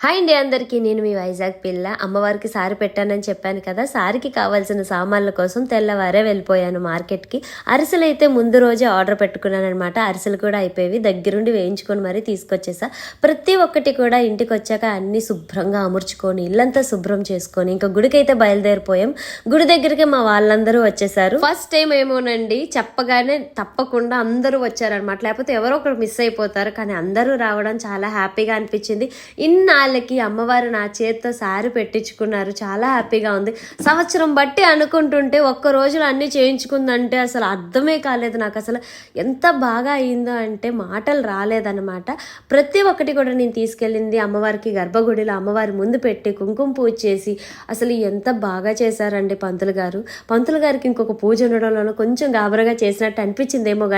Hi అండి అందరికీ, నేను మీ వైజాగ్ పిల్ల. అమ్మవారికి సారీ పెట్టానని చెప్పాను కదా. సారీకి కావాల్సిన సామాన్ల కోసం తెల్లవారే వెళ్ళిపోయాను మార్కెట్కి. అరిసెలు అయితే ముందు రోజే ఆర్డర్ పెట్టుకున్నాను అనమాట. అరిసెలు కూడా అయిపోయి దగ్గరుండి వేయించుకొని మరీ తీసుకొచ్చేసా. ప్రతి ఒక్కటి కూడా ఇంటికి వచ్చాక అన్ని శుభ్రంగా అమర్చుకొని ఇల్లంతా శుభ్రం చేసుకొని ఇంకా గుడికి అయితే బయలుదేరిపోయాం. గుడి దగ్గరికి మా వాళ్ళందరూ వచ్చేసారు. ఫస్ట్ టైం ఏమోనండి, చెప్పగానే తప్పకుండా అందరూ వచ్చారనమాట. లేకపోతే ఎవరో ఒకరు మిస్ అయిపోతారు, కానీ అందరూ రావడం చాలా హ్యాపీగా అనిపించింది. వాళ్ళకి అమ్మవారు నా చేతితో సారీ పెట్టించుకున్నారు. చాలా హ్యాపీగా ఉంది. సంవత్సరం బట్టి అనుకుంటుంటే ఒక్క రోజులో అన్ని చేయించుకుందంటే అసలు అర్థమే కాలేదు నాకు. అసలు ఎంత బాగా అయిందో అంటే మాటలు రాలేదన్నమాట. ప్రతి ఒక్కటి కూడా నేను తీసుకెళ్ళింది అమ్మవారికి గర్భగుడిలో అమ్మవారి ముందు పెట్టి కుంకుమ పూజ చేసి అసలు ఎంత బాగా చేశారండి పంతులు గారు. పంతులు గారికి ఇంకొక పూజ ఉండడంలో కొంచెం గాబరగా చేసినట్టు అనిపించిందేమో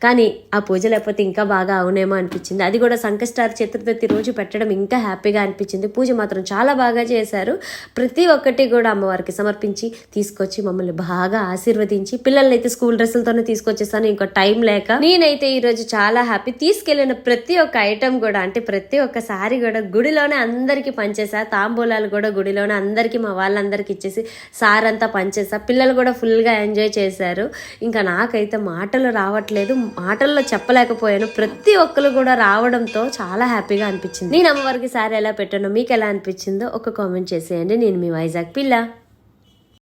కానీ ఆ పూజ లేకపోతే ఇంకా బాగా అవునేమో అనిపించింది. అది కూడా సంకష్టార చతుర్థి రోజు పెట్టడం ఇంకా హ్యాపీగా అనిపించింది. పూజ మాత్రం చాలా బాగా చేశారు. ప్రతి ఒక్కటి కూడా అమ్మవారికి సమర్పించి తీసుకొచ్చి మమ్మల్ని బాగా ఆశీర్వదించి పిల్లల్ని అయితే స్కూల్ డ్రెస్సులతోనే తీసుకొచ్చేసాను. ఇంకో టైం లేక నేనైతే ఈరోజు చాలా హ్యాపీ. తీసుకెళ్లిన ప్రతి ఒక్క ఐటమ్ కూడా అంటే ప్రతి ఒక్క సారీ కూడా గుడిలోనే అందరికి పంచేసా. తాంబూలాలు కూడా గుడిలోనే అందరికి మా వాళ్ళందరికి ఇచ్చేసి సారంతా పంచేసా. పిల్లలు కూడా ఫుల్ గా ఎంజాయ్ చేశారు. ఇంకా నాకైతే మాటలు రావట్లేదు, మాటల్లో చెప్పలేకపోయాను. ప్రతి ఒక్కరు కూడా రావడంతో చాలా హ్యాపీగా అనిపించింది. నేను అమ్మవారికి సారీ ఎలా పెట్టానో మీకు ఎలా అనిపించిందో ఒక కామెంట్ చేసేయండి. నేను మీ వైజాగ్ పిల్ల.